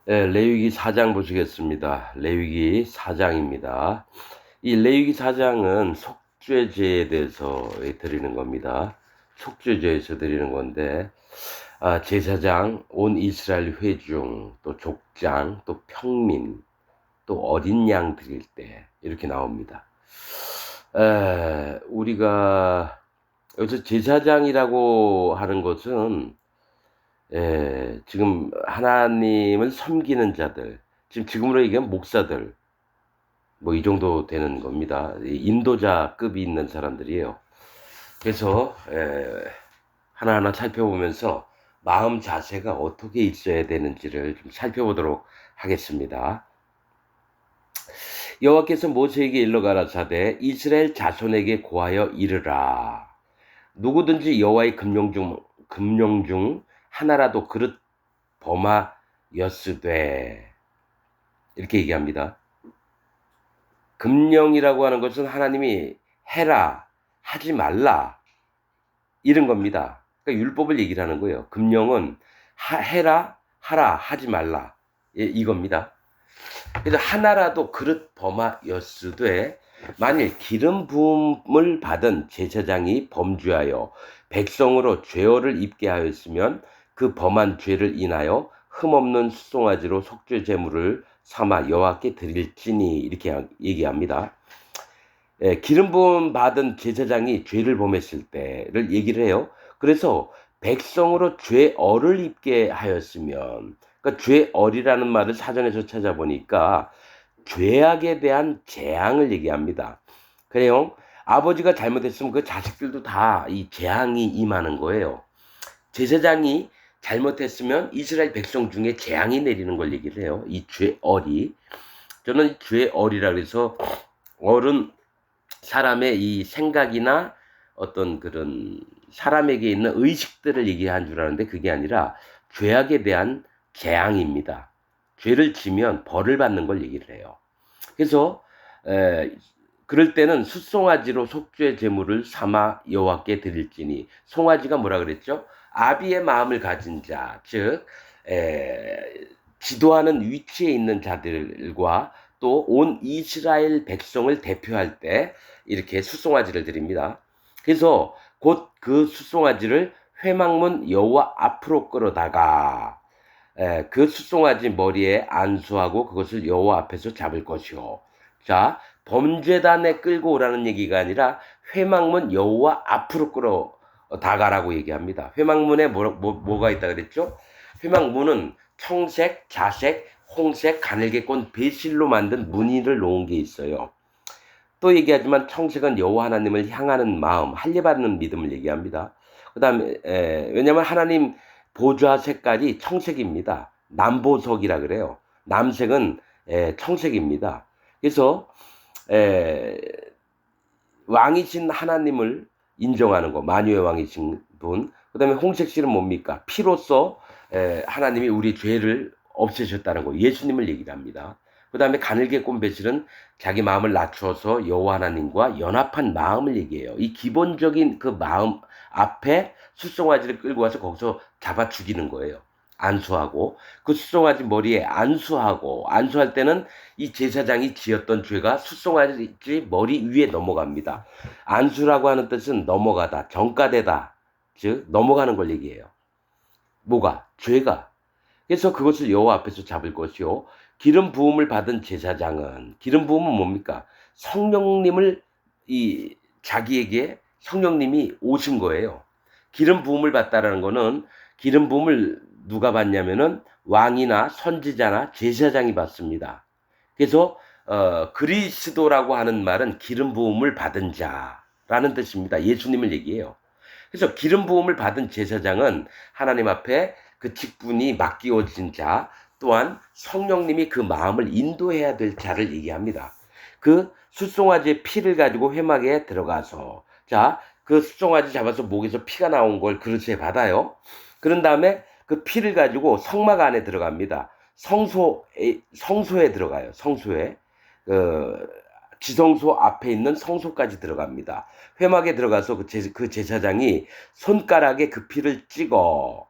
네, 레위기 4장 보시겠습니다. 레위기 4장입니다. 이 레위기 4장은 속죄제에 대해서 드리는 겁니다. 속죄제에서 드리는 건데, 제사장, 온 이스라엘 회중, 또 족장, 또 평민, 또 어린 양 드릴 때 이렇게 나옵니다. 우리가 여기서 제사장이라고 하는 것은 지금 하나님을 섬기는 자들, 지금으로 얘기하면 목사들, 뭐 이 정도 되는 겁니다. 인도자급이 있는 사람들이에요. 그래서 하나하나 살펴보면서 마음 자세가 어떻게 있어야 되는지를 좀 살펴보도록 하겠습니다. 여호와께서 모세에게 일러 가라사대 이스라엘 자손에게 고하여 이르라. 누구든지 여호와의 금령 중 하나라도 그릇 범하였으되, 이렇게 얘기합니다. 금령이라고 하는 것은 하나님이 해라, 하지 말라, 이런 겁니다. 그러니까 율법을 얘기를 하는 거예요. 금령은 해라, 하라, 하지 말라, 이겁니다. 그래서 하나라도 그릇 범하였으되, 만일 기름 부음을 받은 제사장이 범죄하여 백성으로 죄어를 입게 하였으면 그 범한 죄를 인하여 흠없는 수송아지로 속죄 제물을 삼아 여호와께 드릴지니, 이렇게 얘기합니다. 기름 부음 받은 제사장이 죄를 범했을 때를 얘기를 해요. 그래서 백성으로 죄어를 입게 하였으면, 그러니까 죄어리라는 말을 사전에서 찾아보니까 죄악에 대한 재앙을 얘기합니다. 그래요. 아버지가 잘못했으면 그 자식들도 다 이 재앙이 임하는 거예요. 제사장이 잘못했으면 이스라엘 백성 중에 재앙이 내리는 걸 얘기를 해요. 이 죄어리. 저는 죄어리라 그래서, 어른, 사람의 이 생각이나 어떤 그런 사람에게 있는 의식들을 얘기한 줄 알았는데 그게 아니라 죄악에 대한 재앙입니다. 죄를 지면 벌을 받는 걸 얘기를 해요. 그래서 그럴 때는 숫송아지로 속죄 제물을 삼아 여호와께 드릴지니, 송아지가 뭐라 그랬죠? 아비의 마음을 가진 자, 즉 지도하는 위치에 있는 자들과 또 온 이스라엘 백성을 대표할 때 이렇게 숫송아지를 드립니다. 그래서 곧 그 숫송아지를 회막문 여호와 앞으로 끌어다가 그 숫송아지 머리에 안수하고 그것을 여호와 앞에서 잡을 것이요. 자, 범죄단에 끌고 오라는 얘기가 아니라 회막문 여호와 앞으로 끌어다가라고 얘기합니다. 회막문에 뭐가 있다 그랬죠? 회막문은 청색, 자색, 홍색, 가늘게 꼰 배실로 만든 무늬를 놓은 게 있어요. 또 얘기하지만 청색은 여호와 하나님을 향하는 마음, 할례받는 믿음을 얘기합니다. 그 다음에 왜냐하면 하나님 보좌 색깔이 청색입니다. 남보석이라 그래요. 남색은 청색입니다. 그래서 에, 왕이신 하나님을 인정하는 거, 만유의 왕이신 분. 그 다음에 홍색실은 뭡니까? 피로써 하나님이 우리 죄를 없애셨다는 거, 예수님을 얘기를 합니다. 그 다음에 가늘게 꼰 배실은 자기 마음을 낮추어서 여호와 하나님과 연합한 마음을 얘기해요. 이 기본적인 그 마음 앞에 숫송아지를 끌고 와서 거기서 잡아 죽이는 거예요. 안수하고, 그 숫송아지 머리에 안수할 때는 이 제사장이 지었던 죄가 숫송아지 머리 위에 넘어갑니다. 안수라고 하는 뜻은 넘어가다, 전가되다, 즉 넘어가는 걸 얘기해요. 뭐가? 죄가. 그래서 그것을 여호와 앞에서 잡을 것이요. 기름 부음을 받은 제사장은, 기름 부음은 뭡니까? 성령님을 자기에게 성령님이 오신 거예요. 기름 부음을 받다라는 거는, 기름 부음을 누가 받냐면은 왕이나 선지자나 제사장이 받습니다. 그래서 그리스도라고 하는 말은 기름 부음을 받은 자라는 뜻입니다. 예수님을 얘기해요. 그래서 기름 부음을 받은 제사장은 하나님 앞에 그 직분이 맡기어진 자, 또한 성령님이 그 마음을 인도해야 될 자를 얘기합니다. 그 숫송아지의 피를 가지고 회막에 들어가서, 자, 그 숫송아지 잡아서 목에서 피가 나온 걸 그릇에 받아요. 그런 다음에 그 피를 가지고 성막 안에 들어갑니다. 성소에 들어가요. 성소에. 지성소 앞에 있는 성소까지 들어갑니다. 회막에 들어가서 그 제사장이 손가락에 그 피를 찍어,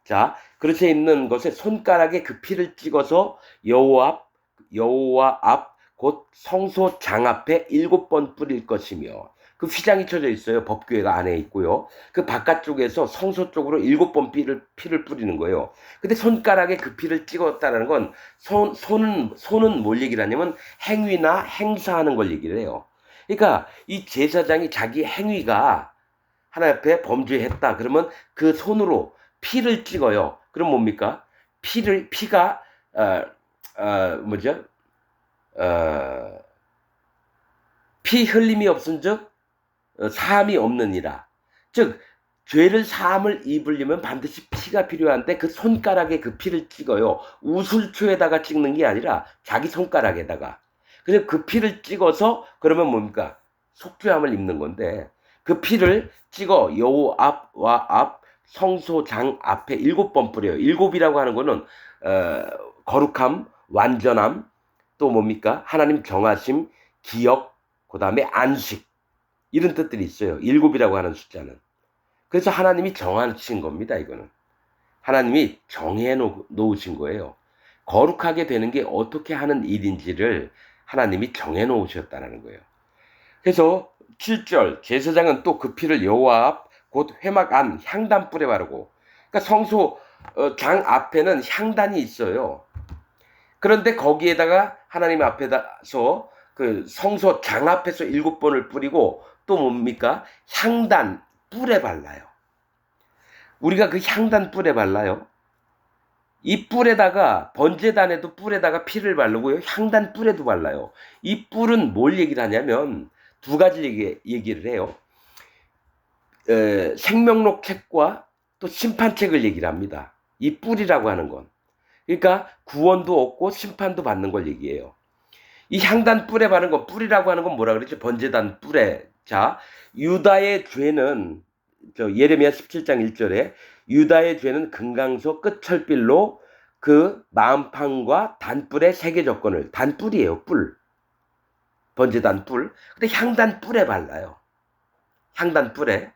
자, 그릇에 있는 것에 손가락에 그 피를 찍어서 여호와 앞 곧 성소장 앞에 7번 뿌릴 것이며, 그 휘장이 쳐져 있어요. 법궤가 안에 있고요. 그 바깥쪽에서 성소 쪽으로 7번 피를 뿌리는 거예요. 근데 손가락에 그 피를 찍었다는 건 손은 뭘 얘기를 하냐면 행위나 행사하는 걸 얘기를 해요. 그러니까 이 제사장이 자기 행위가 하나님 앞에 범죄했다 그러면 그 손으로 피를 찍어요. 그럼 뭡니까? 피가 뭐죠? 피 흘림이 없은즉 사함이 없느니라. 즉 죄를 사함을 입으려면 반드시 피가 필요한데 그 손가락에 그 피를 찍어요. 우술초에다가 찍는 게 아니라 자기 손가락에다가. 그래서 그 피를 찍어서 그러면 뭡니까? 속죄함을 입는 건데 그 피를 찍어 여호와 앞 성소장 앞에 7번 뿌려요. 7이라고 하는 거는 거룩함, 완전함, 또 뭡니까? 하나님 정하심, 기억, 그 다음에 안식, 이런 뜻들이 있어요. 7이라고 하는 숫자는. 그래서 하나님이 정하신 겁니다. 이거는 하나님이 정해 놓으신 거예요. 거룩하게 되는 게 어떻게 하는 일인지를 하나님이 정해 놓으셨다는 거예요. 그래서 7절 제사장은 또 그 피를 여호와 앞 곧 회막 안 향단불에 바르고, 그러니까 성소장 앞에는 향단이 있어요. 그런데 거기에다가 하나님 앞에서 그 성소장 앞에서 7번을 뿌리고 또 뭡니까? 향단 뿔에 발라요. 우리가 그 향단 뿔에 발라요. 이 뿔에다가 번제단에도 뿔에다가 피를 바르고요. 향단 뿔에도 발라요. 이 뿔은 뭘 얘기를 하냐면 두 가지 얘기를 해요. 생명록 책과 또 심판책을 얘기를 합니다. 이 뿔이라고 하는 건. 그러니까 구원도 얻고 심판도 받는 걸 얘기해요. 이 향단 뿔에 바른 건, 뿔이라고 하는 건 뭐라 그랬죠? 번제단 뿔에. 자, 유다의 죄는 예레미야 17장 1절에 유다의 죄는 금강석 끝철빌로 그 마음판과 단뿔의 세계 조건을, 단뿔이에요. 뿔. 번제단 뿔. 근데 향단 뿔에 발라요. 향단 뿔에.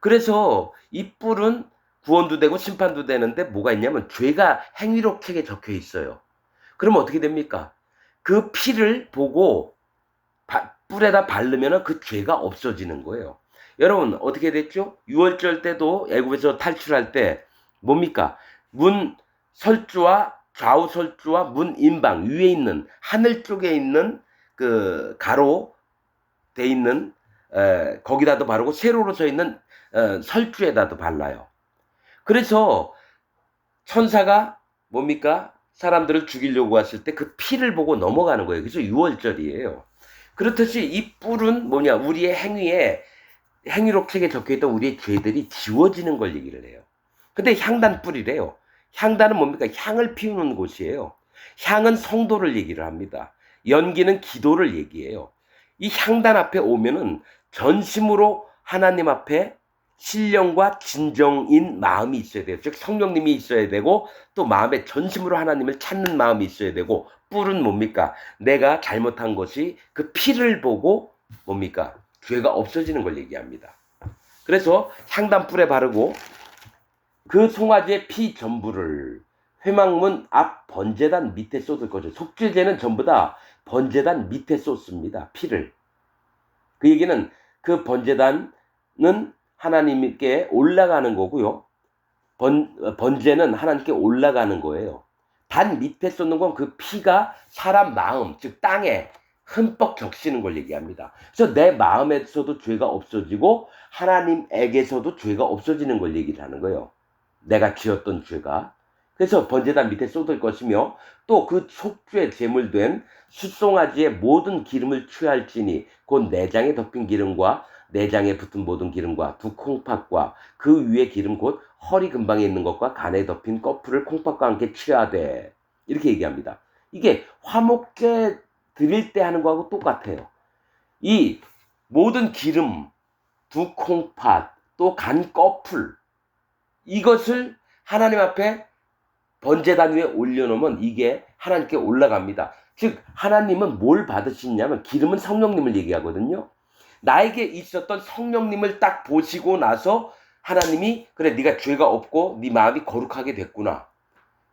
그래서 이 뿔은 구원도 되고 심판도 되는데 뭐가 있냐면 죄가 행위록 책에 적혀 있어요. 그러면 어떻게 됩니까? 그 피를 보고 뿔에다 바르면 그 죄가 없어지는 거예요. 여러분 어떻게 됐죠? 6월절 때도 애굽에서 탈출할 때 뭡니까? 문 설주와 좌우 설주와 문 인방 위에 있는 하늘 쪽에 있는 그 가로 돼 있는 거기다도 바르고 세로로 서 있는 설주에다도 발라요. 그래서 천사가 뭡니까? 사람들을 죽이려고 왔을 때 그 피를 보고 넘어가는 거예요. 그래서 6월절이에요. 그렇듯이 이 뿔은 뭐냐? 우리의 행위록 책에 적혀있던 우리의 죄들이 지워지는 걸 얘기를 해요. 근데 향단 뿔이래요. 향단은 뭡니까? 향을 피우는 곳이에요. 향은 성도를 얘기를 합니다. 연기는 기도를 얘기해요. 이 향단 앞에 오면은 전심으로 하나님 앞에 신령과 진정인 마음이 있어야 돼요. 즉 성령님이 있어야 되고 또 마음에 전심으로 하나님을 찾는 마음이 있어야 되고, 뿔은 뭡니까? 내가 잘못한 것이 그 피를 보고 뭡니까? 죄가 없어지는 걸 얘기합니다. 그래서 향단 뿔에 바르고 그 송아지의 피 전부를 회막문 앞 번제단 밑에 쏟을 거죠. 속죄제는 전부 다 번제단 밑에 쏟습니다. 피를. 그 얘기는 그 번제단은 하나님께 올라가는 거고요. 번제는 하나님께 올라가는 거예요. 단 밑에 쏟는 건 그 피가 사람 마음, 즉 땅에 흠뻑 적시는 걸 얘기합니다. 그래서 내 마음에서도 죄가 없어지고 하나님에게서도 죄가 없어지는 걸 얘기를 하는 거예요. 내가 지었던 죄가. 그래서 번제단 밑에 쏟을 것이며 또 그 속죄 제물된 숫송아지의 모든 기름을 취할지니 곧 내장에 덮인 기름과 내장에 붙은 모든 기름과 두 콩팥과 그 위에 기름 곧 허리 근방에 있는 것과 간에 덮인 꺼풀을 콩팥과 함께 취하되, 이렇게 얘기합니다. 이게 화목제 드릴 때 하는 거하고 똑같아요. 이 모든 기름, 두 콩팥, 또 간 꺼풀, 이것을 하나님 앞에 번제단 위에 올려놓으면 이게 하나님께 올라갑니다. 즉 하나님은 뭘 받으시냐면 기름은 성령님을 얘기하거든요. 나에게 있었던 성령님을 딱 보시고 나서 하나님이 그래 네가 죄가 없고 네 마음이 거룩하게 됐구나.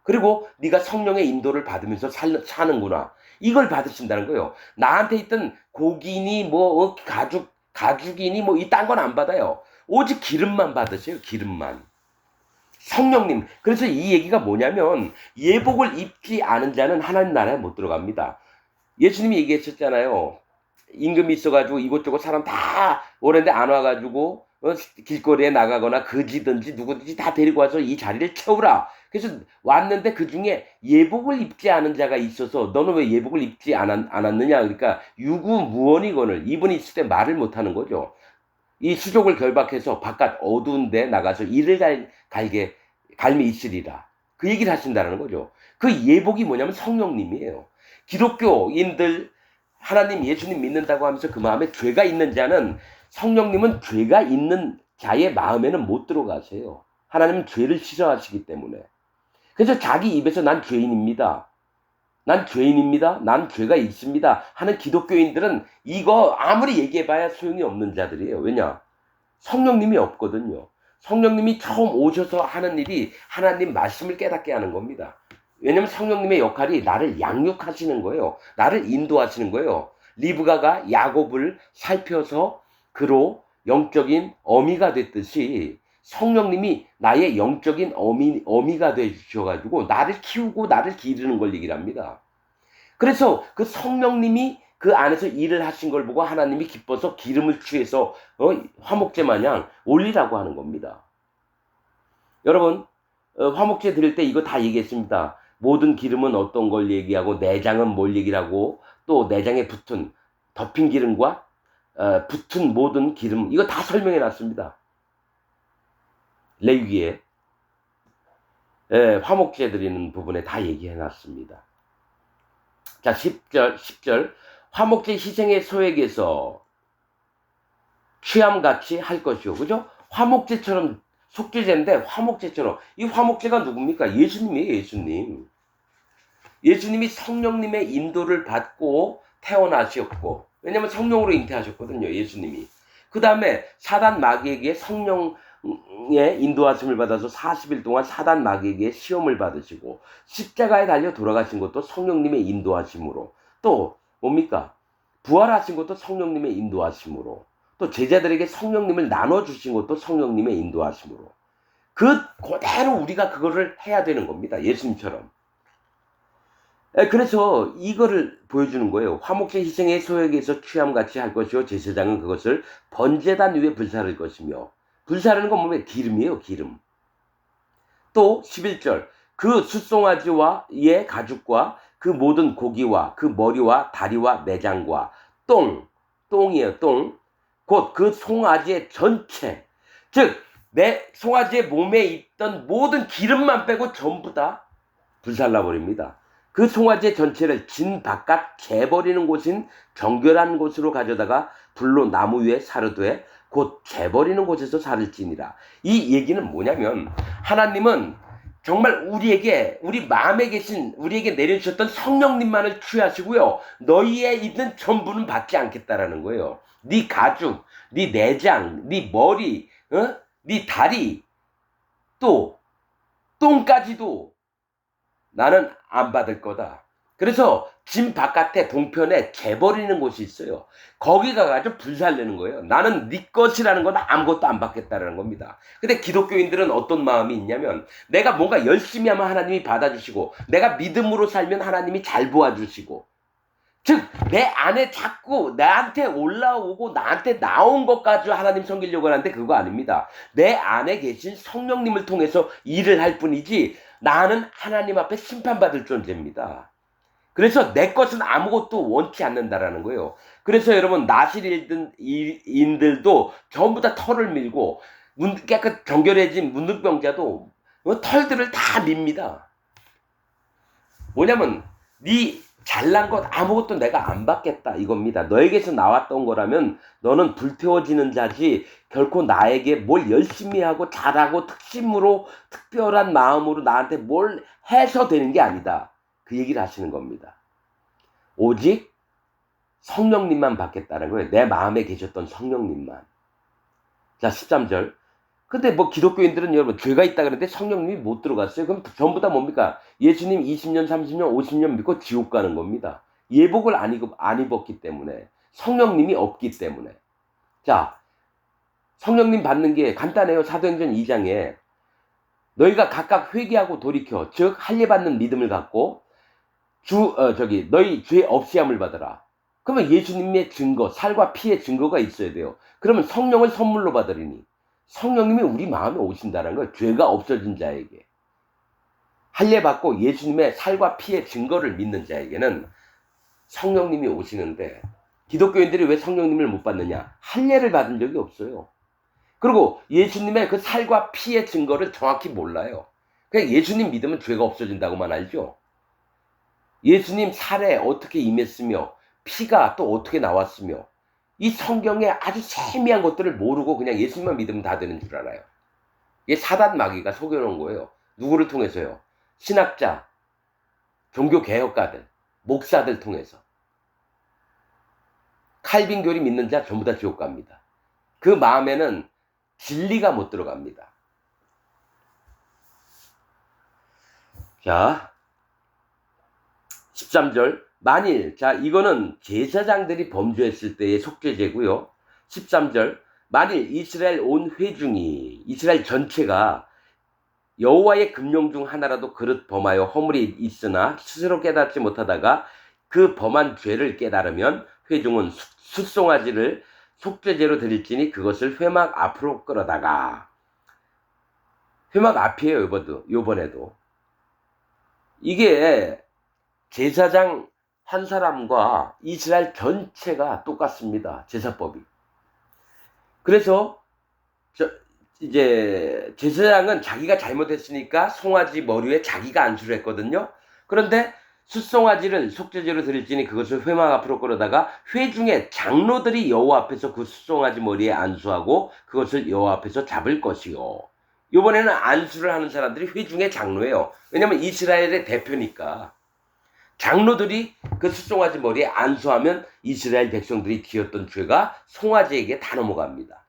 그리고 네가 성령의 인도를 받으면서 사는구나. 이걸 받으신다는 거예요. 나한테 있던 고기니 뭐 가죽이니 뭐 이 딴 건 안 받아요. 오직 기름만 받으세요. 기름만. 성령님. 그래서 이 얘기가 뭐냐면 예복을 입지 않은 자는 하나님 나라에 못 들어갑니다. 예수님이 얘기했었잖아요. 임금이 있어가지고 이곳저곳 사람 다 오는데 안 와가지고 길거리에 나가거나 거지든지 누구든지 다 데리고 와서 이 자리를 채우라. 그래서 왔는데 그 중에 예복을 입지 않은 자가 있어서 너는 왜 예복을 입지 않았느냐. 그러니까 유구무원이거늘 이분이 있을 때 말을 못하는 거죠. 이 수족을 결박해서 바깥 어두운 데 나가서 이를 갈매 있으리라. 그 얘기를 하신다는 거죠. 그 예복이 뭐냐면 성령님이에요. 기독교인들 하나님 예수님 믿는다고 하면서 그 마음에 죄가 있는 자는 성령님은 죄가 있는 자의 마음에는 못 들어가세요. 하나님은 죄를 싫어하시기 때문에. 그래서 자기 입에서 난 죄인입니다. 난 죄인입니다. 난 죄가 있습니다. 하는 기독교인들은 이거 아무리 얘기해봐야 소용이 없는 자들이에요. 왜냐? 성령님이 없거든요. 성령님이 처음 오셔서 하는 일이 하나님 말씀을 깨닫게 하는 겁니다. 왜냐면 성령님의 역할이 나를 양육하시는 거예요. 나를 인도하시는 거예요. 리브가가 야곱을 살펴서 그로 영적인 어미가 됐듯이 성령님이 나의 영적인 어미가 되셔가지고 나를 키우고 나를 기르는 걸 얘기를 합니다. 그래서 그 성령님이 그 안에서 일을 하신 걸 보고 하나님이 기뻐서 기름을 취해서 화목제 마냥 올리라고 하는 겁니다. 여러분 화목제 드릴 때 이거 다 얘기했습니다. 모든 기름은 어떤 걸 얘기하고 내장은 뭘 얘기를 하고 또 내장에 붙은 덮인 기름과 붙은 모든 기름 이거 다 설명해 놨습니다. 레위기에 화목제 드리는 부분에 다 얘기해 놨습니다. 자 10절 화목제 희생의 소액에서 취함같이 할 것이요. 그죠? 화목제처럼 속죄제인데 화목제처럼 이 화목제가 누굽니까? 예수님이에요. 예수님. 예수님이 성령님의 인도를 받고 태어나셨고 왜냐하면 성령으로 잉태하셨거든요. 예수님이. 그 다음에 사단 마귀에게 성령의 인도하심을 받아서 40일 동안 사단 마귀에게 시험을 받으시고 십자가에 달려 돌아가신 것도 성령님의 인도하심으로 또 뭡니까? 부활하신 것도 성령님의 인도하심으로 또 제자들에게 성령님을 나눠주신 것도 성령님의 인도하심으로 그대로 우리가 그거를 해야 되는 겁니다. 예수님처럼. 그래서 이거를 보여주는 거예요. 화목제 희생의 소액에서 취함같이 할 것이요 제사장은 그것을 번제단 위에 불사를 것이며 불사르는 건 뭐예요? 기름이에요. 기름. 또 11절 그 숫송아지와 이의 가죽과 그 모든 고기와 그 머리와 다리와 내장과 똥이에요. 똥. 곧 그 송아지의 전체 즉 내 송아지의 몸에 있던 모든 기름만 빼고 전부 다 불살라 버립니다. 그 송아지 전체를 진 바깥 재버리는 곳인 정결한 곳으로 가져다가 불로 나무 위에 사르되 곧 재버리는 곳에서 살을 찌니라. 이 얘기는 뭐냐면 하나님은 정말 우리 마음에 계신 우리에게 내려주셨던 성령님만을 취하시고요. 너희에 있는 전부는 받지 않겠다라는 거예요. 네 가죽, 네 내장, 네 머리, 네 다리, 또 똥까지도 나는 안 받을 거다. 그래서 진 바깥에 동편에 재버리는 곳이 있어요. 거기 가가지고 불살내는 거예요. 나는 네 것이라는 건 아무것도 안 받겠다라는 겁니다. 근데 기독교인들은 어떤 마음이 있냐면 내가 뭔가 열심히 하면 하나님이 받아주시고 내가 믿음으로 살면 하나님이 잘 도와주시고 즉 내 안에 자꾸 나한테 올라오고 나한테 나온 것까지 하나님 섬기려고 하는데 그거 아닙니다. 내 안에 계신 성령님을 통해서 일을 할 뿐이지 나는 하나님 앞에 심판받을 존재입니다. 그래서 내 것은 아무것도 원치 않는다라는 거예요. 그래서 여러분 나실인들도 전부 다 털을 밀고 깨끗 정결해진 문둥병자도 털들을 다 밉니다. 뭐냐면 네 잘난 것 아무것도 내가 안 받겠다 이겁니다. 너에게서 나왔던 거라면 너는 불태워지는 자지 결코 나에게 뭘 열심히 하고 잘하고 특심으로 특별한 마음으로 나한테 뭘 해서 되는 게 아니다. 그 얘기를 하시는 겁니다. 오직 성령님만 받겠다는 거예요. 내 마음에 계셨던 성령님만. 자 13절 근데 뭐 기독교인들은 여러분 죄가 있다 그러는데 성령님이 못 들어갔어요. 그럼 전부 다 뭡니까? 예수님 20년, 30년, 50년 믿고 지옥 가는 겁니다. 예복을 안 입었기 때문에. 성령님이 없기 때문에. 자, 성령님 받는 게 간단해요. 사도행전 2장에 너희가 각각 회개하고 돌이켜 즉 할례 받는 믿음을 갖고 너희 죄 없이함을 받으라. 그러면 예수님의 증거, 살과 피의 증거가 있어야 돼요. 그러면 성령을 선물로 받으리니 성령님이 우리 마음에 오신다는 거예요. 죄가 없어진 자에게. 할례 받고 예수님의 살과 피의 증거를 믿는 자에게는 성령님이 오시는데 기독교인들이 왜 성령님을 못 받느냐? 할례를 받은 적이 없어요. 그리고 예수님의 그 살과 피의 증거를 정확히 몰라요. 그냥 예수님 믿으면 죄가 없어진다고만 알죠. 예수님 살에 어떻게 임했으며 피가 또 어떻게 나왔으며 이 성경의 아주 세미한 것들을 모르고 그냥 예수님만 믿으면 다 되는 줄 알아요. 이게 사단 마귀가 속여놓은 거예요. 누구를 통해서요? 신학자, 종교개혁가들, 목사들 통해서. 칼빈교리 믿는 자 전부 다 지옥 갑니다. 그 마음에는 진리가 못 들어갑니다. 자, 13절. 만일, 자, 이거는 제사장들이 범죄했을 때의 속죄제고요. 13절. 만일 이스라엘 온 회중이, 이스라엘 전체가 여호와의 금령 중 하나라도 그릇 범하여 허물이 있으나 스스로 깨닫지 못하다가 그 범한 죄를 깨달으면 회중은 숫송아지를 속죄제로 드릴지니 그것을 회막 앞으로 끌어다가. 회막 앞이에요. 요번에도. 이게 제사장 한 사람과 이스라엘 전체가 똑같습니다. 제사법이. 그래서 이제 제사장은 자기가 잘못했으니까 송아지 머리에 자기가 안수를 했거든요. 그런데 숫송아지를 속죄제로 드릴지니 그것을 회막 앞으로 끌어다가 회중의 장로들이 여호와 앞에서 그 숫송아지 머리에 안수하고 그것을 여호와 앞에서 잡을 것이요. 이번에는 안수를 하는 사람들이 회중의 장로예요. 왜냐면 이스라엘의 대표니까. 장로들이 그 숫송아지 머리에 안수하면 이스라엘 백성들이 지었던 죄가 송아지에게 다 넘어갑니다.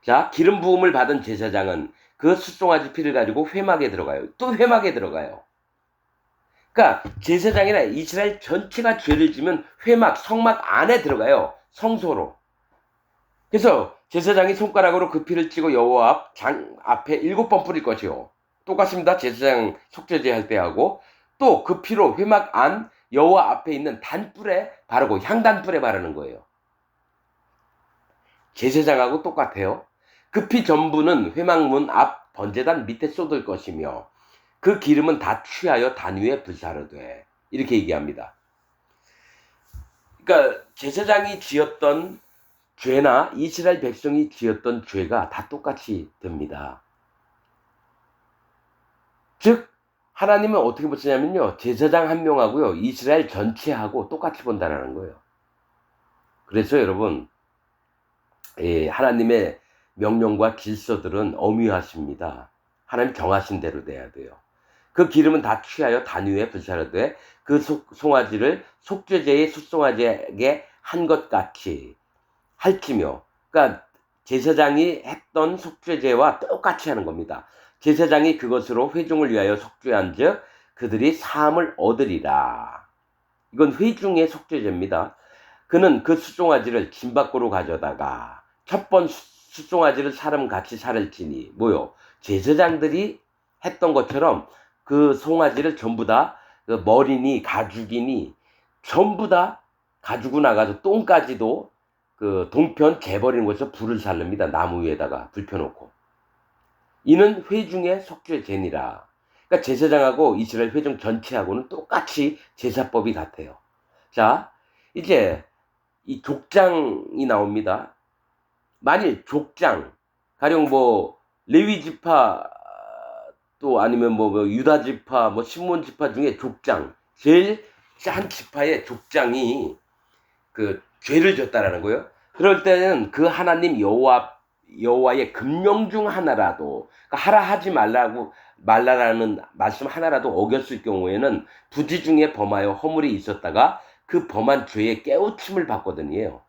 자, 기름 부음을 받은 제사장은 그 숫송아지 피를 가지고 회막에 들어가요. 또 회막에 들어가요. 그러니까 제사장이나 이스라엘 전체가 죄를 지면 회막, 성막 안에 들어가요. 성소로. 그래서 제사장이 손가락으로 그 피를 찌고 여호와 앞에 7번 뿌릴 것이요. 똑같습니다. 제사장 속죄제 할 때 하고 또 그 피로 회막 안 여호와 앞에 있는 단불에 바르고 향단불에 바르는 거예요. 제사장하고 똑같아요. 그 피 전부는 회막문 앞 번제단 밑에 쏟을 것이며 그 기름은 다 취하여 단 위에 불사르되. 이렇게 얘기합니다. 그러니까 제사장이 지었던 죄나 이스라엘 백성이 지었던 죄가 다 똑같이 됩니다. 즉 하나님은 어떻게 보시냐면요, 제사장 한 명하고요 이스라엘 전체하고 똑같이 본다는 거예요. 그래서 여러분, 하나님의 명령과 질서들은 엄유하십니다. 하나님 정하신 대로 돼야 돼요. 그 기름은 다 취하여 단 위에 불사르되 그 송아지를 속죄제의 숫송아지에게 한 것 같이 할지며. 그러니까 제사장이 했던 속죄제와 똑같이 하는 겁니다. 제사장이 그것으로 회중을 위하여 속죄한즉 그들이 사함을 얻으리라. 이건 회중의 속죄제입니다. 그는 그 숫송아지를 진 밖으로 가져다가 첫 번 숫송아지를 사람같이 살을지니. 뭐요? 제사장들이 했던 것처럼 그 송아지를 전부 다 그 머리니 가죽이니 전부 다 가지고 나가서 똥까지도 그 동편 재버리는 곳에서 불을 살릅니다. 나무 위에다가 불 펴놓고. 이는 회중의 속죄제니라. 그러니까 제사장하고 이스라엘 회중 전체하고는 똑같이 제사법이 같아요. 자, 이제 이 족장이 나옵니다. 만일 족장, 가령 뭐 레위 지파 또 아니면 뭐 유다 지파, 뭐 시몬 지파 중에 족장, 제일 한 지파의 족장이 그 죄를 졌다라는 거예요. 그럴 때는 그 하나님 여호와의 금령 중 하나라도, 그러니까 하라 하지 말라라는 말씀 하나라도 어겼을 경우에는 부지 중에 범하여 허물이 있었다가 그 범한 죄에 깨우침을 받거든요.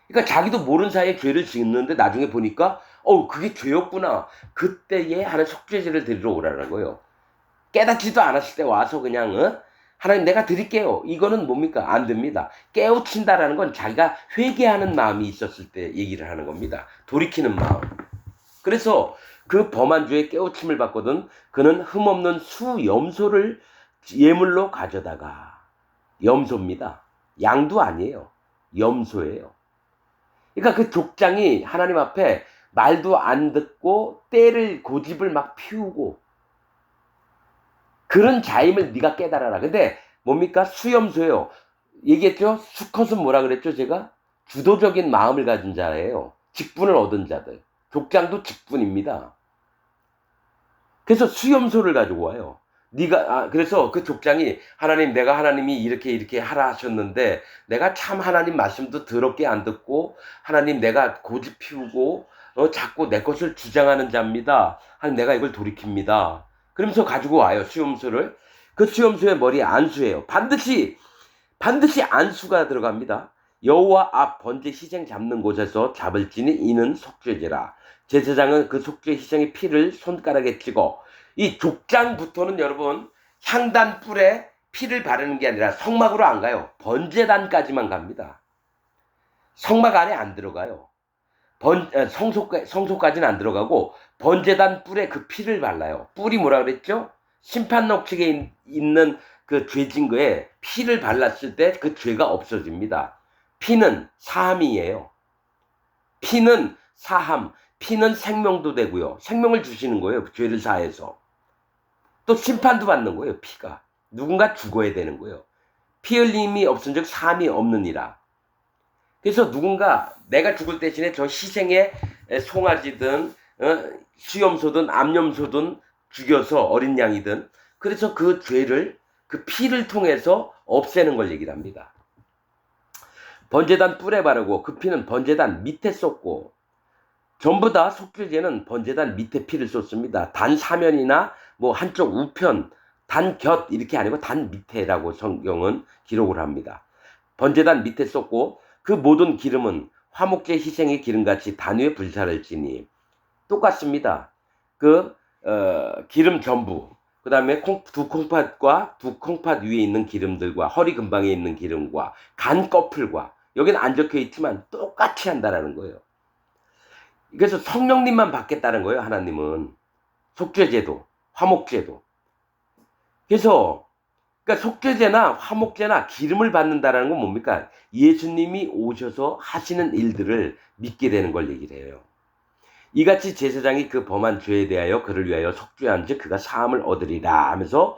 그러니까 자기도 모르는 사이에 죄를 짓는데 나중에 보니까 그게 죄였구나. 그때에 하나님 속죄제를 드리러 오라는 거예요. 깨닫지도 않았을 때 와서 그냥 하나님 내가 드릴게요. 이거는 뭡니까? 안 됩니다. 깨우친다라는 건 자기가 회개하는 마음이 있었을 때 얘기를 하는 겁니다. 돌이키는 마음. 그래서 그 범한 죄에 깨우침을 받거든 그는 흠없는 수염소를 예물로 가져다가, 염소입니다. 양도 아니에요. 염소예요. 그러니까 그 족장이 하나님 앞에 말도 안 듣고 때를 고집을 막 피우고 그런 자임을 네가 깨달아라. 근데 뭡니까? 수염소예요. 얘기했죠? 수컷은 뭐라 그랬죠? 제가 주도적인 마음을 가진 자예요. 직분을 얻은 자들. 족장도 직분입니다. 그래서 수염소를 가지고 와요. 그래서 그 족장이 하나님, 내가 하나님이 이렇게 하라 하셨는데 내가 참 하나님 말씀도 더럽게 안 듣고 하나님 내가 고집 피우고 자꾸 내 것을 주장하는 자입니다. 하나님 내가 이걸 돌이킵니다. 그러면서 가지고 와요, 수염소를. 그 수염소의 머리에 안수예요. 반드시 안수가 들어갑니다. 여호와 앞 번제 희생 잡는 곳에서 잡을지니 이는 속죄제라. 제사장은 그 속죄 희생의 피를 손가락에 찍어, 이 족장부터는 여러분 향단 뿔에 피를 바르는 게 아니라 성막으로 안 가요. 번제단까지만 갑니다. 성막 안에 안 들어가요. 성소까지는 안 들어가고 번제단 뿔에 그 피를 발라요. 뿔이 뭐라 그랬죠? 심판록 측에 있는 그 죄 증거에 피를 발랐을 때 그 죄가 없어집니다. 피는 사함이에요. 피는 사함, 피는 생명도 되고요. 생명을 주시는 거예요. 그 죄를 사해서. 또 심판도 받는 거예요. 피가. 누군가 죽어야 되는 거예요. 피 흘림이 없은 즉 사함이 없느니라. 그래서 누군가 내가 죽을 대신에 저 희생의 송아지든 수염소든 암염소든 죽여서 어린 양이든, 그래서 그 죄를 그 피를 통해서 없애는 걸 얘기를 합니다. 번제단 뿔에 바르고 그 피는 번제단 밑에 쏟고, 전부 다 속죄제는 번제단 밑에 피를 쏟습니다. 단 사면이나 뭐 한쪽 우편, 단 곁 이렇게 아니고 단 밑에라고 성경은 기록을 합니다. 번제단 밑에 쏟고 그 모든 기름은 화목제 희생의 기름같이 단 위에 불사를 지니, 똑같습니다. 기름 전부, 그 다음에 두 콩팥 위에 있는 기름들과 허리 근방에 있는 기름과 간 꺼풀과, 여기는 안 적혀 있지만 똑같이 한다라는 거예요. 그래서 성령님만 받겠다는 거예요. 하나님은 속죄제도 화목제도. 그래서 그러니까 속죄제나 화목제나 기름을 받는다라는 건 뭡니까? 예수님이 오셔서 하시는 일들을 믿게 되는 걸 얘기를 해요. 이같이 제사장이 그 범한 죄에 대하여 그를 위하여 속죄한즉 그가 사함을 얻으리라 하면서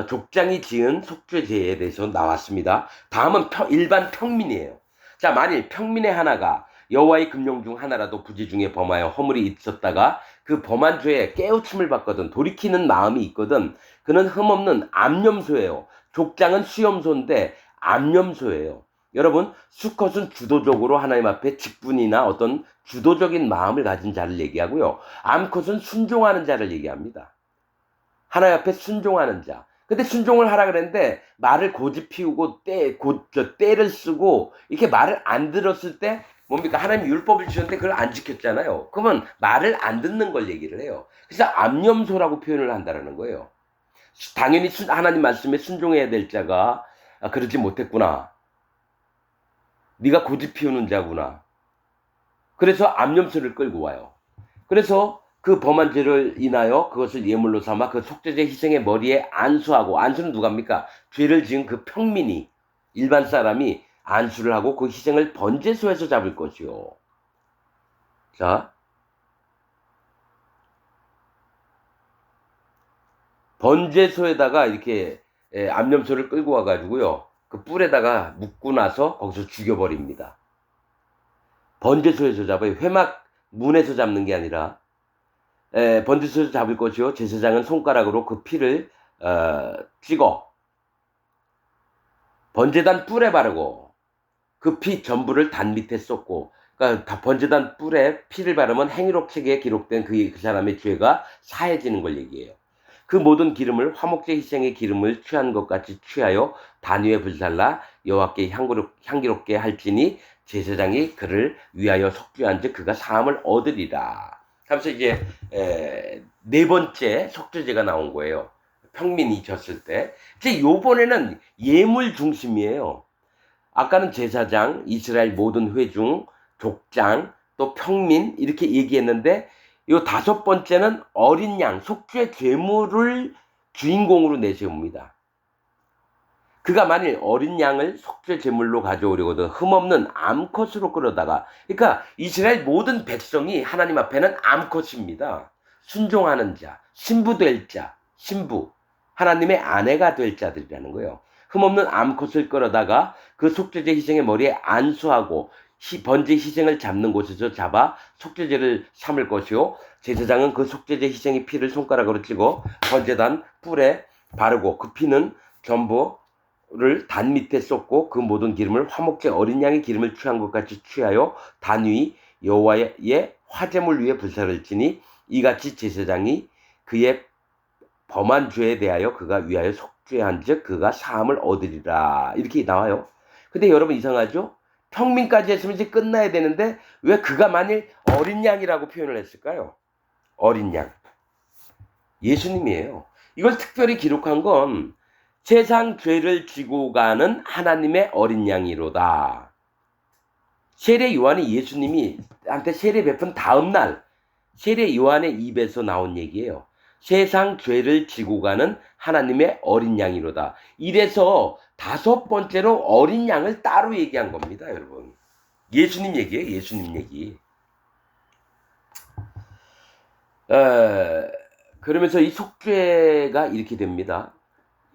족장이 지은 속죄제에 대해서 나왔습니다. 다음은 일반 평민이에요. 자, 만일 평민의 하나가 여호와의 금령 중 하나라도 부지 중에 범하여 허물이 있었다가 그 범한 죄에 깨우침을 받거든 돌이키는 마음이 있거든 그는 흠없는 암염소예요. 족장은 수염소인데 암염소예요. 여러분, 수컷은 주도적으로 하나님 앞에 직분이나 어떤 주도적인 마음을 가진 자를 얘기하고요. 암컷은 순종하는 자를 얘기합니다. 하나님 앞에 순종하는 자. 근데 순종을 하라 그랬는데 말을 고집 피우고 때를 쓰고 이렇게 말을 안 들었을 때 뭡니까? 하나님 율법을 주셨는데 그걸 안 지켰잖아요. 그러면 말을 안 듣는 걸 얘기를 해요. 그래서 암염소라고 표현을 한다는 거예요. 당연히 하나님 말씀에 순종해야 될 자가 그러지 못했구나. 네가 고집 피우는 자구나. 그래서 암염소를 끌고 와요. 그래서 그 범한 죄를 인하여 그것을 예물로 삼아 그 속죄제 희생의 머리에 안수하고, 안수는 누가 합니까? 죄를 지은 그 평민이, 일반 사람이 안수를 하고 그 희생을 번제소에서 잡을 것이요. 자, 번제소에다가 이렇게 암염소를 끌고 와가지고요. 그 뿔에다가 묶고 나서 거기서 죽여버립니다. 번제소에서 잡아요. 회막 문에서 잡는 게 아니라 번제소에서 잡을 것이요. 제사장은 손가락으로 그 피를 찍어 번제단 뿔에 바르고 그 피 전부를 단 밑에 쏟고, 그러니까 번제단 뿔에 피를 바르면 행위록 책에 기록된 그 사람의 죄가 사해지는 걸 얘기해요. 그 모든 기름을 화목제 희생의 기름을 취한 것 같이 취하여 단 위에 불살라 여호와께 향기롭게 할지니 제사장이 그를 위하여 속죄한즉 그가 사함을 얻으리라. 하면서 이제 네 번째 속죄제가 나온 거예요. 평민이 졌을 때. 이제 요번에는 예물 중심이에요. 아까는 제사장, 이스라엘 모든 회중, 족장, 또 평민 이렇게 얘기했는데 요 다섯 번째는 어린 양, 속죄 제물을 주인공으로 내세웁니다. 그가 만일 어린 양을 속죄 제물로 가져오려거든 흠없는 암컷으로 끌어다가, 그러니까 이스라엘 모든 백성이 하나님 앞에는 암컷입니다. 순종하는 자, 신부 될 자, 신부, 하나님의 아내가 될 자들이라는 거예요. 흠없는 암컷을 끌어다가 그 속죄제 희생의 머리에 안수하고 번제 희생을 잡는 곳에서 잡아 속죄제를 삼을 것이요, 제사장은 그 속죄제 희생의 피를 손가락으로 찌고 번제단 뿔에 바르고 그 피는 전부 를 단 밑에 쏟고 그 모든 기름을 화목제 어린 양의 기름을 취한 것 같이 취하여 단 위 여호와의 화제물 위에 불사를 지니 이같이 제사장이 그의 범한 죄에 대하여 그가 위하여 속죄한즉 그가 사함을 얻으리라, 이렇게 나와요. 근데 여러분 이상하죠? 평민까지 했으면 이제 끝나야 되는데 왜 그가 만일 어린 양이라고 표현을 했을까요? 어린 양, 예수님이에요. 이걸 특별히 기록한 건 세상 죄를 지고 가는 하나님의 어린 양이로다. 세례 요한이 예수님이 한테 세례 베푼 다음 날 세례 요한의 입에서 나온 얘기예요. 세상 죄를 지고 가는 하나님의 어린 양이로다. 이래서 다섯 번째로 어린 양을 따로 얘기한 겁니다, 여러분. 예수님 얘기예요, 예수님 얘기. 그러면서 이 속죄가 이렇게 됩니다.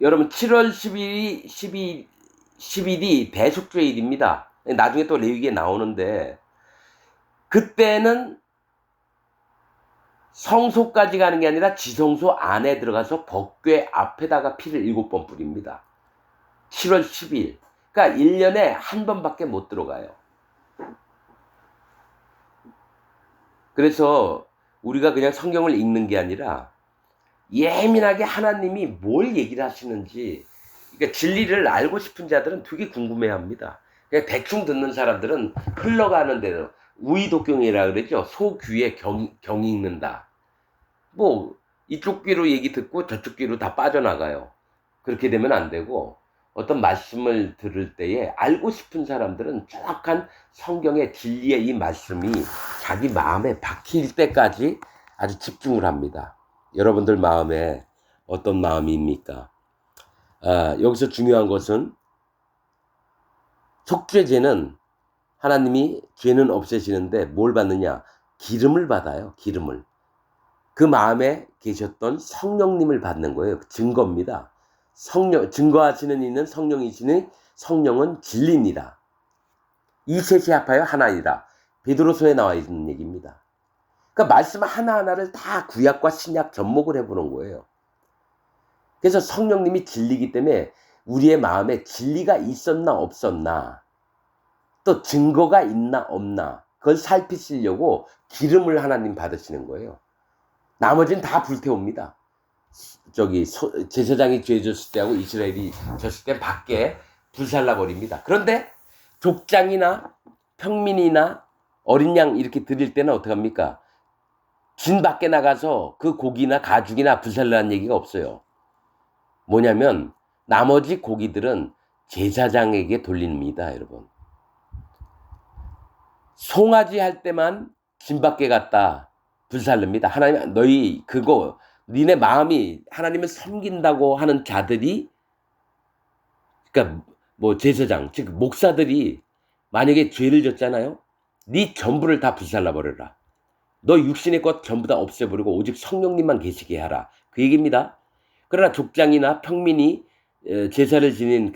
여러분 7월 10일이 대속죄일입니다. 나중에 또 레위기에 나오는데 그때는 성소까지 가는 게 아니라 지성소 안에 들어가서 법궤 앞에다가 피를 7번 뿌립니다. 7월 10일. 그러니까 1년에 한 번밖에 못 들어가요. 그래서 우리가 그냥 성경을 읽는 게 아니라 예민하게 하나님이 뭘 얘기를 하시는지, 그러니까 진리를 알고 싶은 자들은 되게 궁금해합니다. 그냥 대충 듣는 사람들은 흘러가는 대로 우이독경이라 그러죠. 소귀에 경이 읽는다. 뭐 이쪽 귀로 얘기 듣고 저쪽 귀로 다 빠져나가요. 그렇게 되면 안 되고 어떤 말씀을 들을 때에 알고 싶은 사람들은 정확한 성경의 진리의 이 말씀이 자기 마음에 박힐 때까지 아주 집중을 합니다. 여러분들 마음에 어떤 마음입니까? 여기서 중요한 것은 속죄제는 하나님이 죄는 없애시는데 뭘 받느냐? 기름을 받아요. 기름을. 그 마음에 계셨던 성령님을 받는 거예요. 증거입니다. 증거하시는 이는 성령이시니 성령은 진리입니다. 이 셋이 합하여 하나이라. 베드로서에 나와 있는 얘기입니다. 그러니까 말씀 하나하나를 다 구약과 신약 접목을 해보는 거예요. 그래서 성령님이 진리이기 때문에 우리의 마음에 진리가 있었나 없었나, 또 증거가 있나 없나, 그걸 살피시려고 기름을 하나님 받으시는 거예요. 나머지는 다 불태웁니다. 제사장이 죄 졌을 때하고 이스라엘이 졌을 때 밖에 불살라 버립니다. 그런데 족장이나 평민이나 어린 양 이렇게 드릴 때는 어떡합니까? 진 밖에 나가서 그 고기나 가죽이나 불살라는 얘기가 없어요. 뭐냐면 나머지 고기들은 제사장에게 돌립니다, 여러분. 송아지 할 때만 진 밖에 갔다 불살릅니다. 하나님, 너희 그거 니네 마음이 하나님을 섬긴다고 하는 자들이, 그러니까 뭐 제사장 즉 목사들이 만약에 죄를 졌잖아요. 네 전부를 다 불살라 버려라. 너 육신의 것 전부 다 없애버리고 오직 성령님만 계시게 하라. 그 얘기입니다. 그러나 족장이나 평민이 제사를 지닌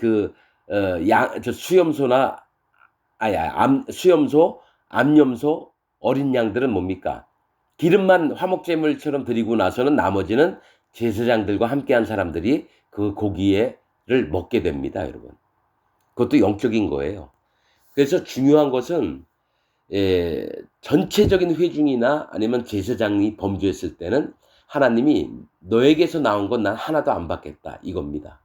수염소나 수염소, 암염소, 어린 양들은 뭡니까? 기름만 화목제물처럼 드리고 나서는 나머지는 제사장들과 함께한 사람들이 그 고기를 먹게 됩니다, 여러분. 그것도 영적인 거예요. 그래서 중요한 것은 전체적인 회중이나 아니면 제사장이 범죄했을 때는 하나님이 너에게서 나온 건 난 하나도 안 받겠다, 이겁니다.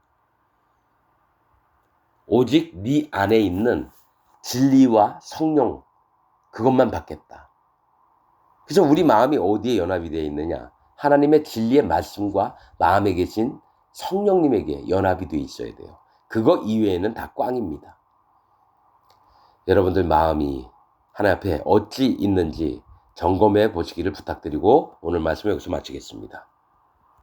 오직 네 안에 있는 진리와 성령, 그것만 받겠다. 그래서 우리 마음이 어디에 연합이 되어 있느냐? 하나님의 진리의 말씀과 마음에 계신 성령님에게 연합이 되어 있어야 돼요. 그거 이외에는 다 꽝입니다. 여러분들 마음이 하나님 앞에 어찌 있는지 점검해 보시기를 부탁드리고 오늘 말씀 여기서 마치겠습니다.